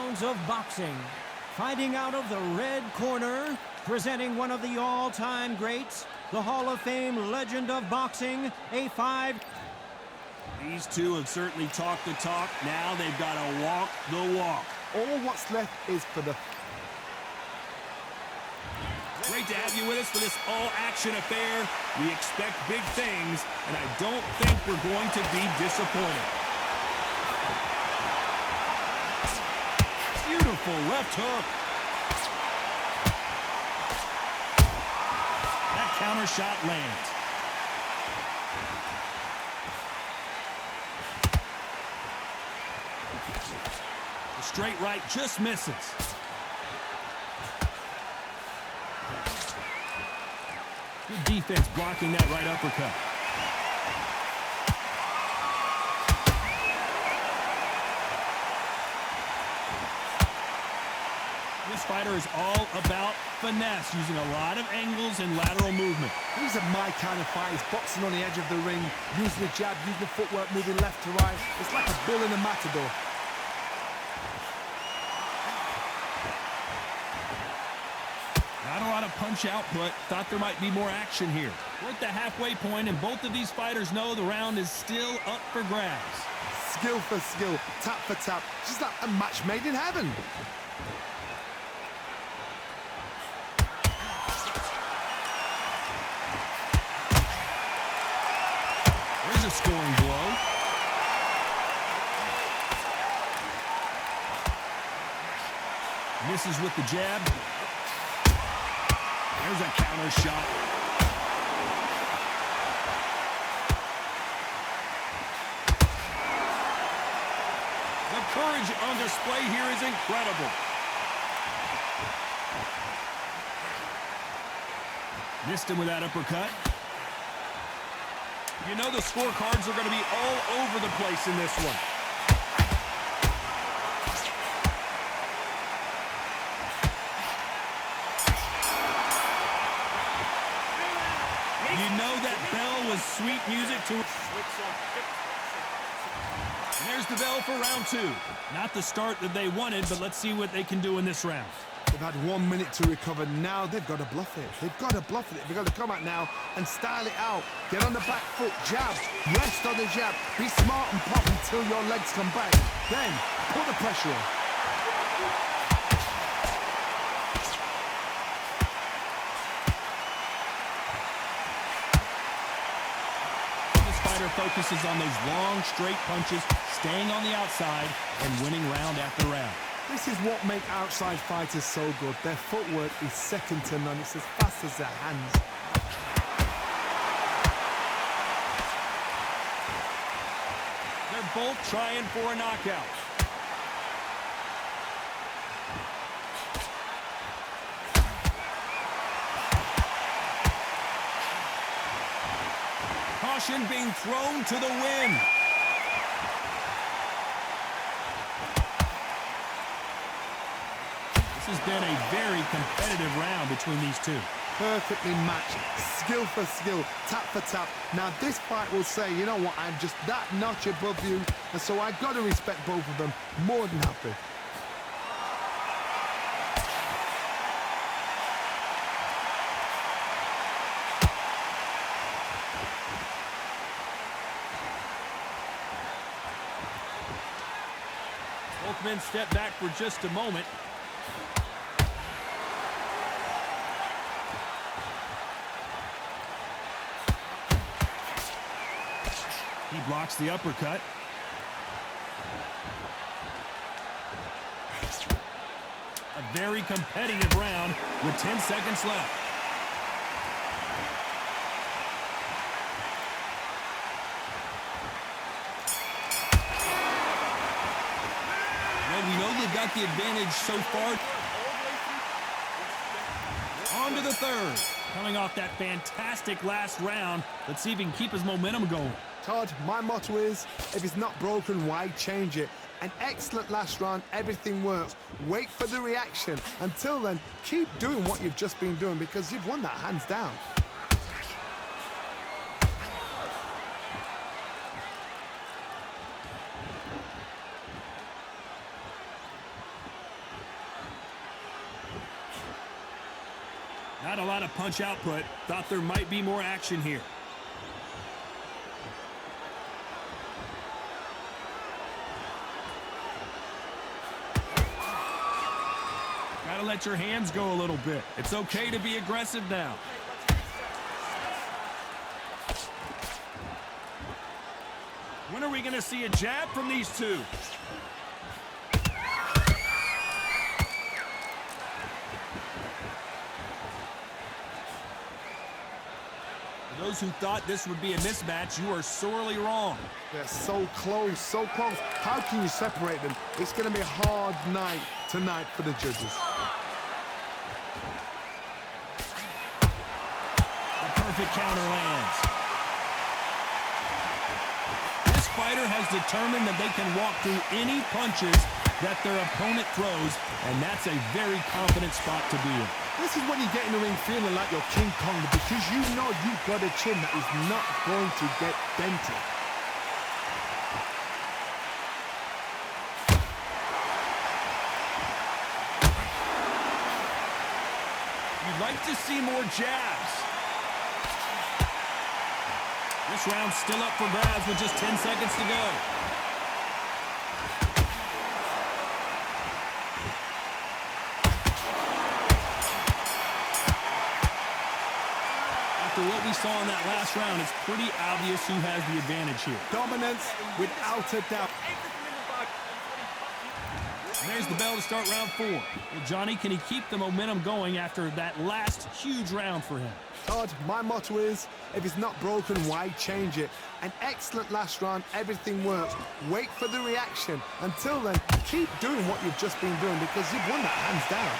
rounds of boxing. Fighting out of the red corner, presenting one of the all-time greats, the Hall of Fame legend of boxing, A5. These two have certainly talked the talk. Now they've got to walk the walk. All what's left is for the... Great to have you with us for this all-action affair. We expect big things, and I don't think we're going to be disappointed. Beautiful left hook. That counter shot lands. The straight right just misses. Good defense blocking that right uppercut. This fighter is all about finesse, using a lot of angles and lateral movement. These are my kind of fighters, boxing on the edge of the ring, using the jab, using the footwork, moving left to right. It's like a bull in a matador. Not a lot of punch output. Thought there might be more action here. We're at the halfway point, and both of these fighters know the round is still up for grabs. Skill for skill, tap for tap, just like a match made in heaven. There's a scoring blow. Misses with the jab. There's a counter shot. The courage on display here is incredible. Missed him with that uppercut. You know the scorecards are going to be all over the place in this one. You know that bell was sweet music to... And there's the bell for round two. Not the start that they wanted, but let's see what they can do in this round. They've had 1 minute to recover. Now they've got to bluff it. They've got to bluff it. They've got to come out now and style it out. Get on the back foot, jab, rest on the jab. Be smart and pop until your legs come back. Then put the pressure on. Focuses on those long, straight punches, staying on the outside, and winning round after round. This is what makes outside fighters so good. Their footwork is second to none. It's as fast as their hands. They're both trying for a knockout. Caution being thrown to the wind. This has been a very competitive round between these two. Perfectly matched, skill for skill, tap for tap. Now this fight will say, you know what, I'm just that notch above you, and so I've got to respect both of them. More than happy. Both men step back for just a moment. He blocks the uppercut. A very competitive round with 10 seconds left. We know they've got the advantage so far. On to the third. Coming off that fantastic last round, let's see if he can keep his momentum going. Todd, my motto is, if it's not broken, why change it? An excellent last round, everything works. Wait for the reaction. Until then, keep doing what you've just been doing because you've won that hands down. Not a lot of punch output. Thought there might be more action here. Gotta let your hands go a little bit. It's okay to be aggressive now. When are we going to see a jab from these two? For those who thought this would be a mismatch, you are sorely wrong. They're so close, so close. How can you separate them? It's going to be a hard night tonight for the judges. The perfect counter lands. This fighter has determined that they can walk through any punches that their opponent throws, and that's a very confident spot to be in. This is when you get in the ring feeling like you're King Kong, because you know you've got a chin that is not going to get dented. You'd like to see more jabs. This round's still up for grabs with just 10 seconds to go. After what we saw in that last round, it's pretty obvious who has the advantage here. Dominance without a doubt. And there's the bell to start round 4. Well, Johnny, can he keep the momentum going after that last huge round for him? Todd, my motto is, if it's not broken, why change it? An excellent last round, everything works. Wait for the reaction. Until then, keep doing what you've just been doing, because you've won that hands down.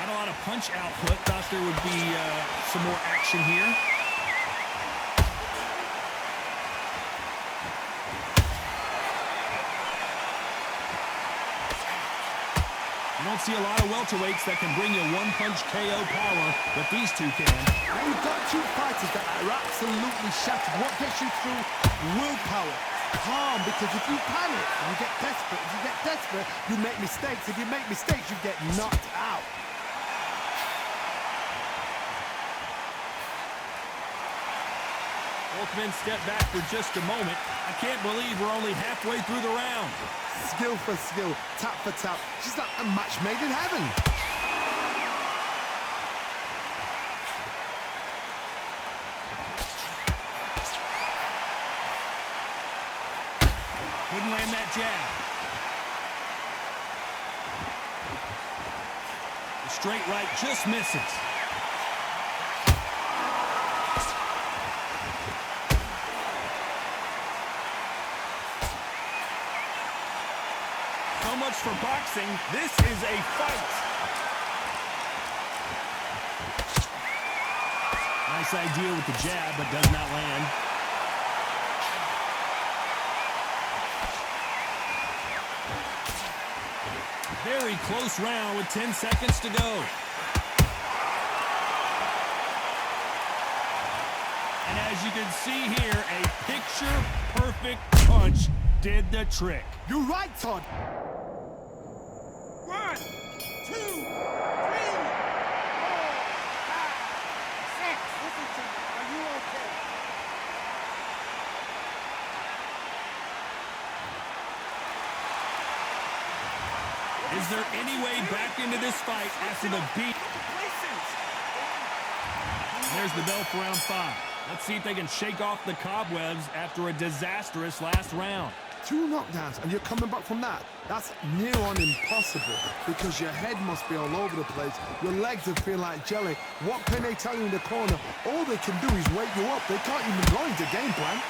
Not a lot of punch output. Thought there would be some more action here. You don't see a lot of welterweights that can bring you one-punch KO power, but these two can. And you've got two fighters that are absolutely shattered. What gets you through? Willpower. Calm, because if you panic, you get desperate. If you get desperate, you make mistakes. If you make mistakes, you get knocked out. Both men step back for just a moment. I can't believe we're only halfway through the round. Skill for skill, tap for tap. She's like a match made in heaven. Couldn't land that jab. The straight right just misses. So much for boxing. This is a fight. Nice idea with the jab, but does not land. Very close round with 10 seconds to go. And as you can see here, a picture-perfect punch did the trick. You're right, Todd. 1, 2, 3, 4, 5, 6. Listen to me. Are you okay? Is there any way back into this fight after the beat? There's the bell for round 5. Let's see if they can shake off the cobwebs after a disastrous last round. 2 knockdowns, and you're coming back from that. That's near on impossible, because your head must be all over the place. Your legs will feel like jelly. What can they tell you in the corner? All they can do is wake you up. They can't even go into game plan.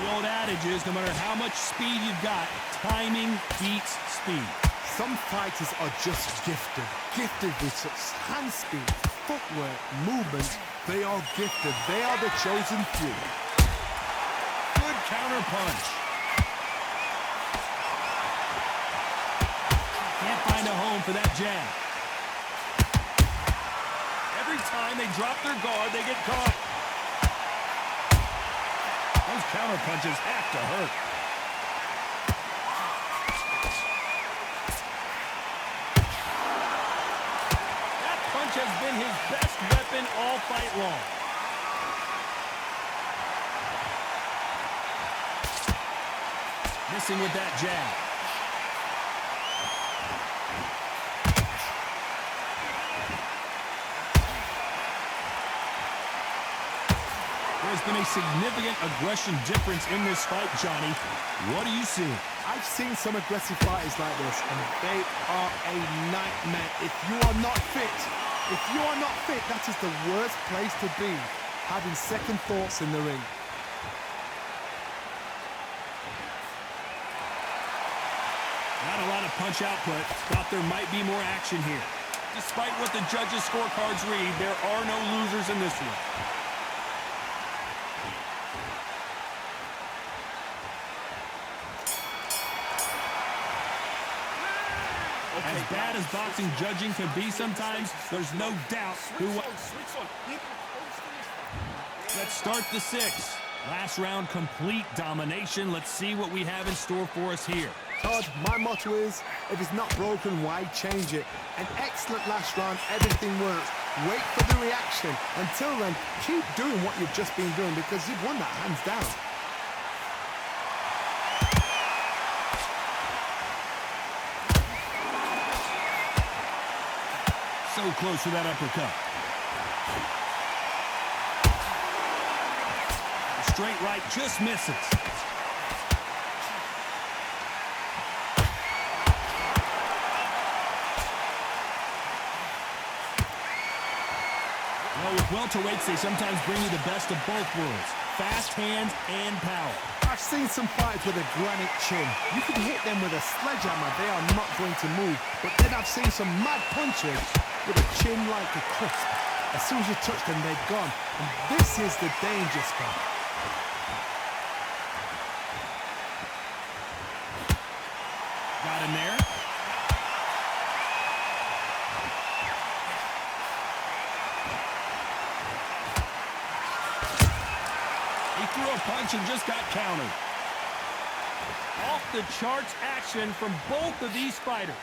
The old adage is, no matter how much speed you've got, timing beats speed. Some fighters are just gifted. Gifted with such hand speed, footwork, movement. They are gifted. They are the chosen few. Good counter punch. Can't find a home for that jab. Every time they drop their guard, they get caught. Those counter punches have to hurt. That punch has been his best weapon all fight long. Missing with that jab. There's been a significant aggression difference in this fight, Johnny. What do you see? I've seen some aggressive fighters like this, and they are a nightmare. If you are not fit, that is the worst place to be, having second thoughts in the ring. Not a lot of punch output. Thought there might be more action here. Despite what the judges' scorecards read, there are no losers in this one. As bad as boxing judging can be sometimes, there's no doubt who... Let's start the sixth. Last round, complete domination. Let's see what we have in store for us here. Todd, my motto is, if it's not broken, why change it? An excellent last round, everything works. Wait for the reaction. Until then, keep doing what you've just been doing because you've won that hands down. So close to that uppercut. Straight right just misses. Well, with welterweights, they sometimes bring you the best of both worlds. Fast hands and power. I've seen some fighters with a granite chin. You can hit them with a sledgehammer, they are not going to move. But then I've seen some mad punchers with a chin like a crisp. As soon as you touch them, they're gone. And this is the danger spot. Got him there. He threw a punch and just got countered. Off the charts action from both of these fighters.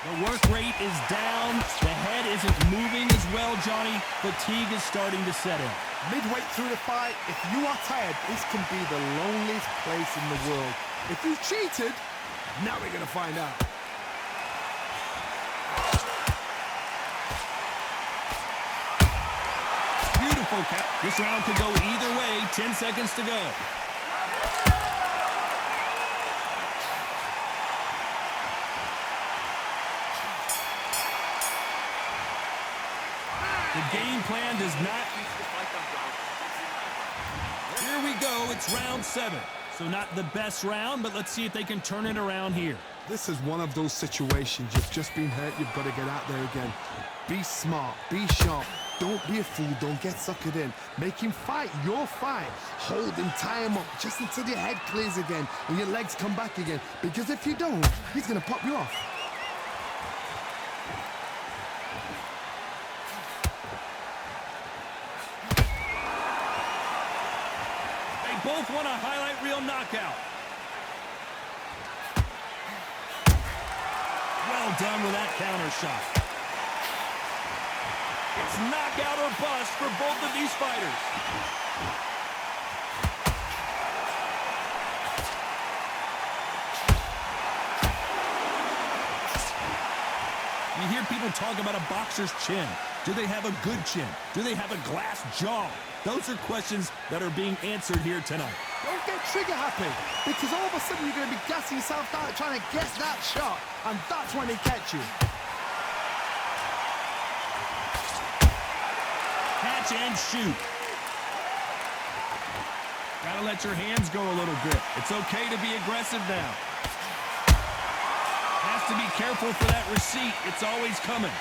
The work rate is down. The head isn't moving as well, Johnny. Fatigue is starting to set in. Midway through the fight, if you are tired, this can be the loneliest place in the world. If you cheated, now we're going to find out. Beautiful count. This round could go either way. 10 seconds to go. The game plan does not... Here we go. It's round 7. So not the best round, but let's see if they can turn it around here. This is one of those situations. You've just been hurt. You've got to get out there again. Be smart. Be sharp. Don't be a fool. Don't get suckered in. Make him fight your fight. Hold him, tie him up, just until your head clears again and your legs come back again. Because if you don't, he's going to pop you off. Both want a highlight reel knockout. Well done with that counter shot. It's knockout or bust for both of these fighters. You hear people talk about a boxer's chin. Do they have a good chin? Do they have a glass jaw? Those are questions that are being answered here tonight. Don't get trigger happy, because all of a sudden you're going to be gassing yourself out trying to get that shot, and that's when they catch you. Catch and shoot. Gotta let your hands go a little bit. It's okay to be aggressive now. Has to be careful for that receipt. It's always coming.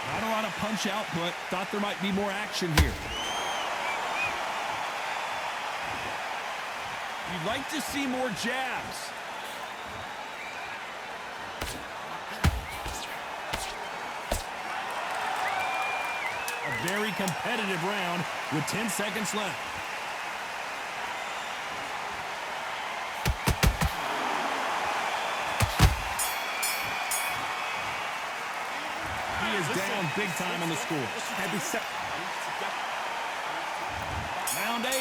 Not a lot of punch output. Thought there might be more action here. You'd like to see more jabs. A very competitive round with 10 seconds left. He is down big time on the score. Every set. Round 8,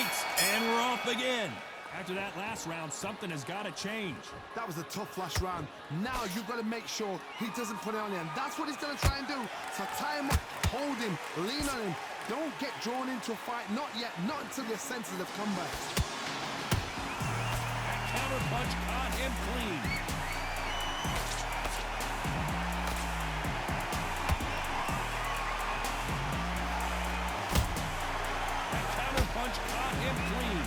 and we're off again. After that last round, something has got to change. That was a tough last round. Now you've got to make sure he doesn't put it on you, and that's what he's going to try and do. So tie him up, hold him, lean on him. Don't get drawn into a fight. Not yet. Not until your senses have come back. That counter punch caught him clean. That counter punch caught him clean.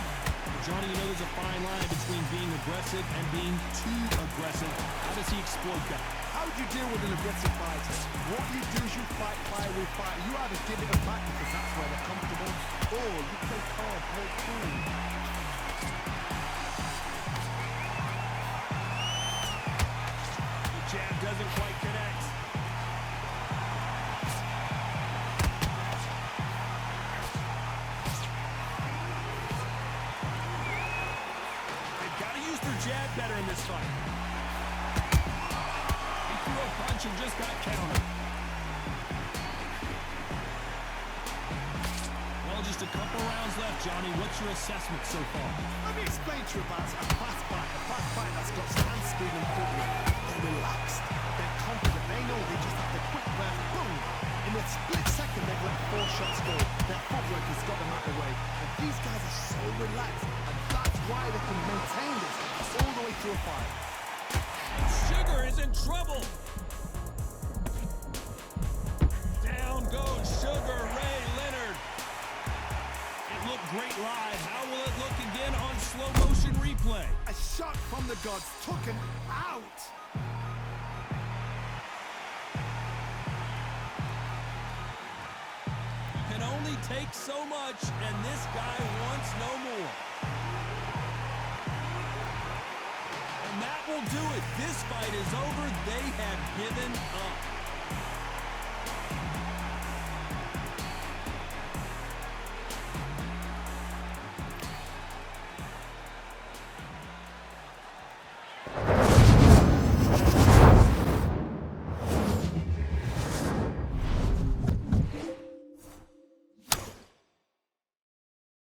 Johnny, you know there's a fine line between being aggressive and being too aggressive. How does he exploit that? How do you deal with an aggressive fighter? What you do is you fight fire with fire. You either give it a back because that's where they're comfortable, or you play calm, play cool. The jab doesn't quite connect. They've got to use their jab better in this fight. He threw a punch and just got countered. Well, just a couple rounds left, Johnny. What's your assessment so far? Let me explain to you about a fast fight that's got stand speed and footwork. They're relaxed, they're confident, they know they just have to quick burst, boom! In a split second, they've let 4 shots go. Their footwork has got them out of the way. And these guys are so relaxed, and that's why they can maintain this all the way through a fight. Sugar is in trouble. Down goes Sugar Ray Leonard. It looked great live. How will it look again on slow motion replay? A shot from the gods took him out. You can only take so much, and this guy wants no more. And that will do it. This fight is over. They have given up.